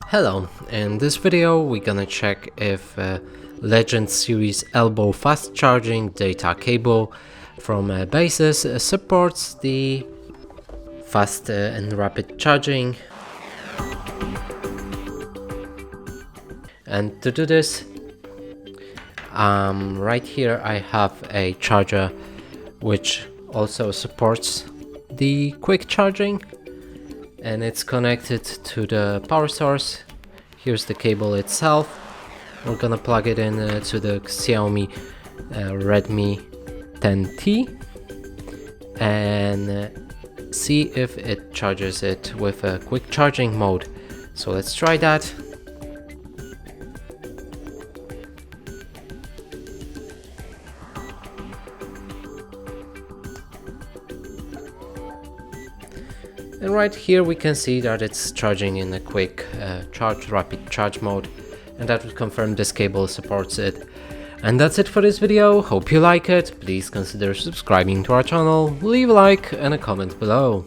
Hello, in this video we're gonna check if Legend Series Elbow fast charging data cable from Baseus supports the fast and rapid charging. And to do this, right here I have a charger which also supports the quick charging, and it's connected to the power source. Here's the cable itself. We're gonna plug it in to the Xiaomi Redmi 10T and see if it charges it with a quick charging mode. So let's try that. And right here we can see that it's charging in a quick rapid charge mode, and that would confirm this cable supports it. And that's it for this video. Hope you like it. Please consider subscribing to our channel, leave a like and a comment below.